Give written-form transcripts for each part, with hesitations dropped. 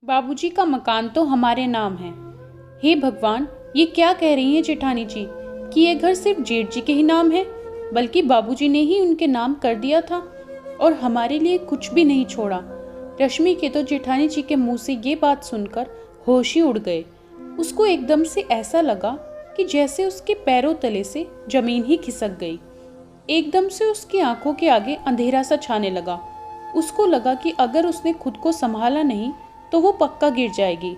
बाबूजी का मकान तो हमारे नाम है। हे भगवान, ये क्या कह रही हैं जेठानी जी कि ये घर सिर्फ जेठ जी के ही नाम है, बल्कि बाबूजी ने ही उनके नाम कर दिया था और हमारे लिए कुछ भी नहीं छोड़ा। रश्मि के तो जेठानी जी के मुंह से ये बात सुनकर होश ही उड़ गए। उसको एकदम से ऐसा लगा कि जैसे उसके पैरों तले से जमीन ही खिसक गई। एकदम से उसकी आंखों के आगे अंधेरा सा छाने लगा। उसको लगा कि अगर उसने खुद को संभाला नहीं तो वो पक्का गिर जाएगी,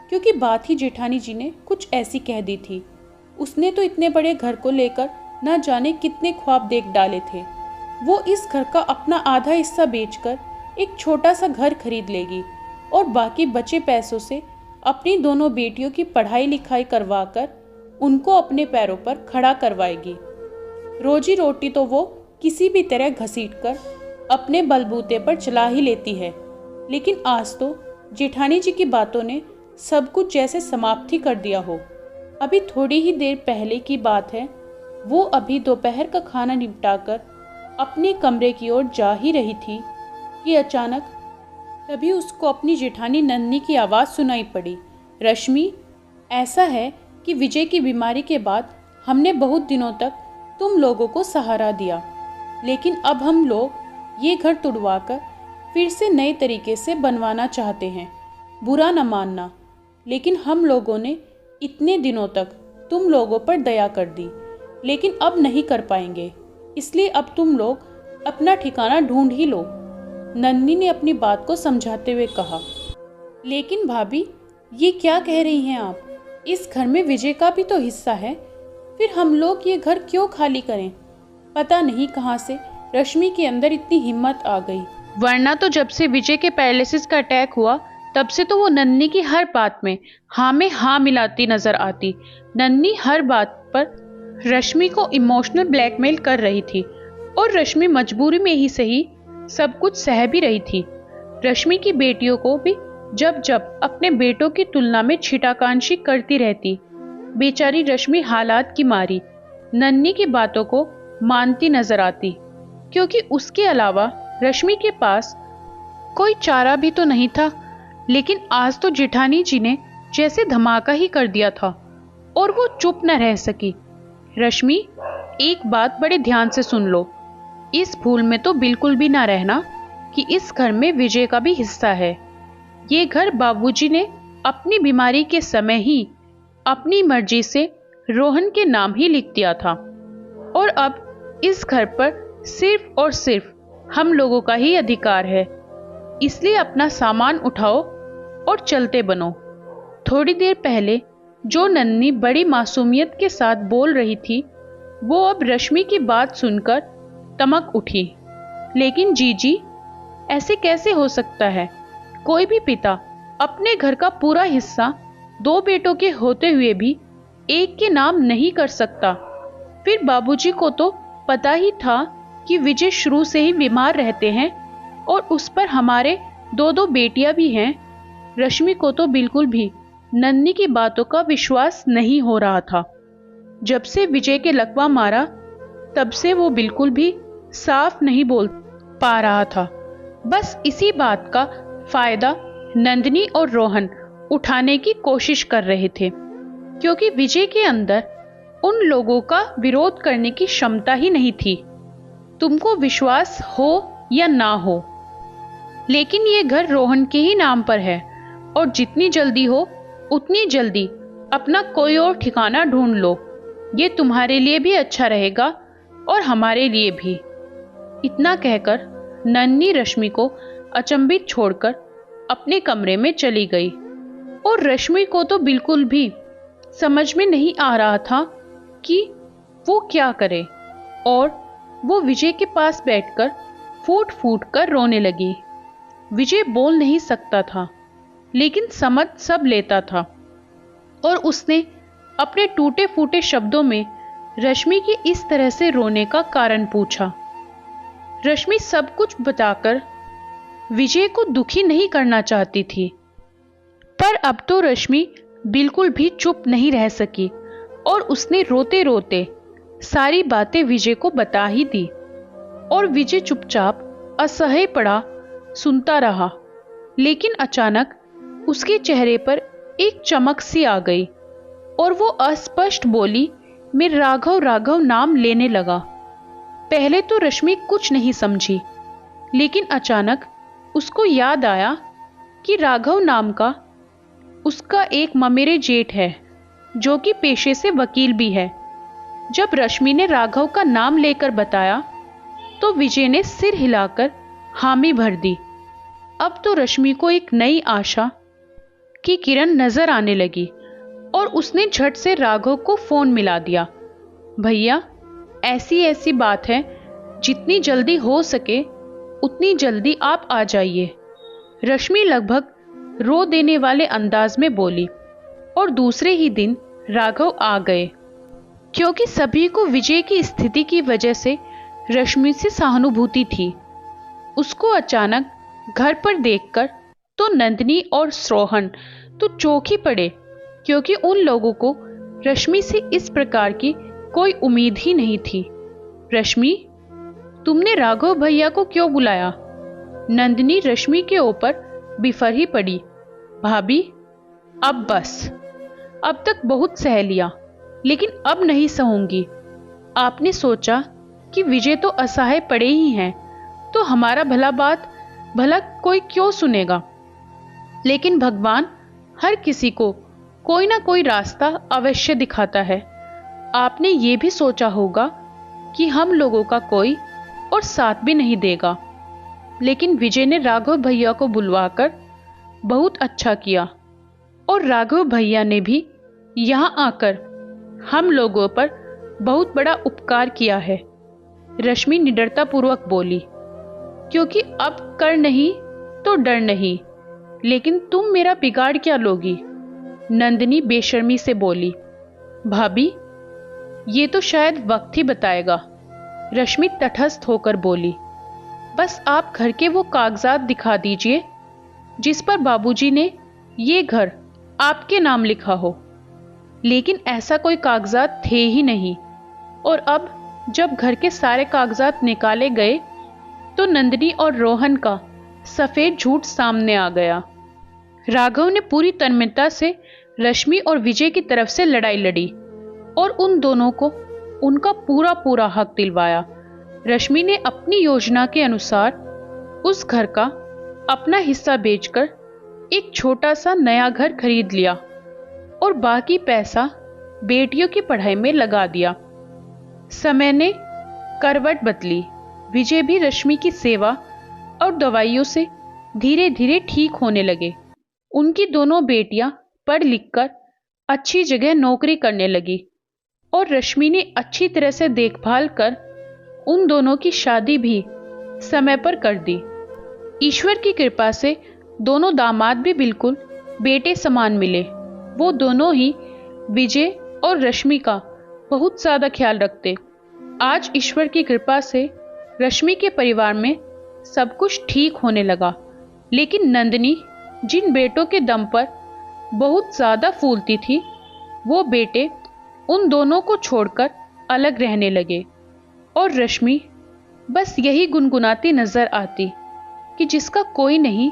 क्योंकि बात ही जेठानी जी ने कुछ ऐसी कह दी थी। उसने तो इतने बड़े घर को लेकर न जाने कितने ख्वाब देख डाले थे। वो इस घर का अपना आधा हिस्सा बेचकर एक छोटा सा घर खरीद लेगी और बाकी बचे पैसों से अपनी दोनों बेटियों की पढ़ाई लिखाई करवाकर उनको अपने पैरों पर खड़ा करवाएगी। रोजी रोटी तो वो किसी भी तरह घसीटकर अपने बलबूते पर चला ही लेती है, लेकिन आज तो जेठानी जी की बातों ने सब कुछ जैसे समाप्ति कर दिया हो। अभी थोड़ी ही देर पहले की बात है, वो अभी दोपहर का खाना निपटाकर अपने कमरे की ओर जा ही रही थी कि अचानक तभी उसको अपनी जेठानी नन्नी की आवाज़ सुनाई पड़ी। रश्मि, ऐसा है कि विजय की बीमारी के बाद हमने बहुत दिनों तक तुम लोगों को सहारा दिया, लेकिन अब हम लोग ये घर तुड़वाकर फिर से नए तरीके से बनवाना चाहते हैं। बुरा न मानना, लेकिन हम लोगों ने इतने दिनों तक तुम लोगों पर दया कर दी, लेकिन अब नहीं कर पाएंगे, इसलिए अब तुम लोग अपना ठिकाना ढूंढ ही लो। नन्नी ने अपनी बात को समझाते हुए कहा। लेकिन भाभी, ये क्या कह रही हैं आप? इस घर में विजय का भी तो हिस्सा है, फिर हम लोग ये घर क्यों खाली करें? पता नहीं कहाँ से रश्मि के अंदर इतनी हिम्मत आ गई, वरना तो जब से विजय के पैरालिसिस का अटैक हुआ तब से तो वो नन्नी की हर बात में हाँ मिलाती नजर आती। नन्नी हर बात पर रश्मि को इमोशनल ब्लैकमेल कर रही थी और रश्मि मजबूरी में ही सही सब कुछ सह भी रही थी। रश्मि की बेटियों को भी जब जब अपने बेटों की तुलना में छिटाकांशी करती रहती। बेचारी रश्मि हालात की मारी नन्नी की बातों को मानती नजर आती, क्योंकि उसके अलावा रश्मि के पास कोई चारा भी तो नहीं था। लेकिन आज तो जेठानी जी ने जैसे धमाका ही कर दिया था और वो चुप न रह सकी। रश्मि, एक बात बड़े ध्यान से सुन लो। इस भूल में तो बिल्कुल भी ना रहना कि इस घर में विजय का भी हिस्सा है। ये घर बाबूजी ने अपनी बीमारी के समय ही अपनी मर्जी से रोहन के नाम ही लिख दिया था और अब इस घर पर सिर्फ और सिर्फ हम लोगों का ही अधिकार है। इसलिए अपना सामान उठाओ और चलते बनो। थोड़ी देर पहले जो नन्नी बड़ी मासूमियत के साथ बोल रही थी, वो अब रश्मि की बात सुनकर तमक उठी। लेकिन जीजी, ऐसे कैसे हो सकता है? कोई भी पिता अपने घर का पूरा हिस्सा दो बेटों के होते हुए भी एक के नाम नहीं कर सकता। फिर बाबूजी को तो पता ही था कि विजय शुरू से ही बीमार रहते हैं और उस पर हमारे दो दो बेटियां भी हैं। रश्मि को तो बिल्कुल भी नन्नी की बातों का विश्वास नहीं हो रहा था। जब से विजय के लकवा मारा तब से वो बिल्कुल भी साफ नहीं बोल पा रहा था। बस इसी बात का फायदा नंदिनी और रोहन उठाने की कोशिश कर रहे थे, क्योंकि विजय के अंदर उन लोगों का विरोध करने की क्षमता ही नहीं थी। तुमको विश्वास हो या ना हो, लेकिन ये घर रोहन के ही नाम पर है और जितनी जल्दी हो उतनी जल्दी अपना कोई और ठिकाना ढूंढ लो। ये तुम्हारे लिए भी अच्छा रहेगा और हमारे लिए भी। इतना कहकर नन्नी रश्मि को अचंभित छोड़कर अपने कमरे में चली गई और रश्मि को तो बिल्कुल भी समझ में नहीं आ रहा था कि वो क्या करे, और वो विजय के पास बैठकर फूट फूट कर रोने लगी। विजय बोल नहीं सकता था, लेकिन समझ सब लेता था और उसने अपने टूटे फूटे शब्दों में रश्मि की इस तरह से रोने का कारण पूछा। रश्मि सब कुछ बताकर विजय को दुखी नहीं करना चाहती थी, पर अब तो रश्मि बिल्कुल भी चुप नहीं रह सकी और उसने रोते रोते सारी बातें विजय को बता ही दी और विजय चुपचाप असह्य पड़ा सुनता रहा। लेकिन अचानक उसके चेहरे पर एक चमक सी आ गई और वो अस्पष्ट बोली, मैं राघव राघव नाम लेने लगा। पहले तो रश्मि कुछ नहीं समझी, लेकिन अचानक उसको याद आया कि राघव नाम का उसका एक ममेरे जेठ है जो कि पेशे से वकील भी है। जब रश्मि ने राघव का नाम लेकर बताया तो विजय ने सिर हिलाकर हामी भर दी। अब तो रश्मि को एक नई आशा की किरण नजर आने लगी और उसने झट से राघव को फोन मिला दिया। भैया, ऐसी ऐसी बात है, जितनी जल्दी हो सके उतनी जल्दी आप आ जाइए। रश्मि लगभग रो देने वाले अंदाज में बोली और दूसरे ही दिन राघव आ गए। क्योंकि सभी को विजय की स्थिति की वजह से रश्मि से सहानुभूति थी। उसको अचानक घर पर देखकर तो नंदिनी और सोहन तो चौंक ही पड़े, क्योंकि उन लोगों को रश्मि से इस प्रकार की कोई उम्मीद ही नहीं थी। रश्मि, तुमने राघव भैया को क्यों बुलाया? नंदिनी रश्मि के ऊपर बिफर ही पड़ी। भाभी, अब बस, अब तक बहुत सह लिया, लेकिन अब नहीं सहूंगी। आपने सोचा कि विजय तो असहाय पड़े ही हैं, तो हमारा भला कोई क्यों सुनेगा? लेकिन भगवान हर किसी को कोई ना कोई रास्ता अवश्य दिखाता है। आपने ये भी सोचा होगा कि हम लोगों का कोई और साथ भी नहीं देगा, लेकिन विजय ने राघव भैया को बुलवाकर बहुत अच्छा किया और राघव भैया ने भी यहाँ आकर हम लोगों पर बहुत बड़ा उपकार किया है। रश्मि निडरतापूर्वक बोली, क्योंकि अब कर नहीं तो डर नहीं, लेकिन तुम मेरा बिगाड़ क्या लोगी? नंदिनी बेशर्मी से बोली। भाभी, ये तो शायद वक्त ही बताएगा। रश्मि तटस्थ होकर बोली, बस आप घर के वो कागजात दिखा दीजिए जिस पर बाबूजी ने ये घर आपके नाम लिखा हो। लेकिन ऐसा कोई कागजात थे ही नहीं, और अब जब घर के सारे कागजात निकाले गए तो नंदिनी और रोहन का सफेद झूठ सामने आ गया। राघव ने पूरी तन्मयता से रश्मि और विजय की तरफ से लड़ाई लड़ी और उन दोनों को उनका पूरा पूरा हक दिलवाया। रश्मि ने अपनी योजना के अनुसार उस घर का अपना हिस्सा बेचकर एक छोटा सा नया घर खरीद लिया और बाकी पैसा बेटियों की पढ़ाई में लगा दिया। समय ने करवट बदली। विजय भी रश्मि की सेवा और दवाइयों से धीरे धीरे ठीक होने लगे। उनकी दोनों बेटियां पढ़ लिखकर अच्छी जगह नौकरी करने लगी और रश्मि ने अच्छी तरह से देखभाल कर उन दोनों की शादी भी समय पर कर दी। ईश्वर की कृपा से दोनों दामाद भी बिल्कुल बेटे समान मिले। वो दोनों ही विजय और रश्मि का बहुत ज्यादा ख्याल रखते। आज ईश्वर की कृपा से रश्मि के परिवार में सब कुछ ठीक होने लगा, लेकिन नंदिनी जिन बेटों के दम पर बहुत ज्यादा फूलती थी, वो बेटे उन दोनों को छोड़कर अलग रहने लगे और रश्मि बस यही गुनगुनाती नजर आती कि जिसका कोई नहीं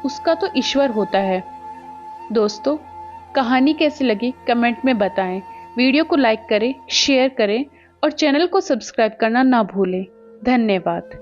उसका तो ईश्वर होता है। दोस्तों, कहानी कैसी लगी कमेंट में बताएं। वीडियो को लाइक करें, शेयर करें और चैनल को सब्सक्राइब करना ना भूलें। धन्यवाद।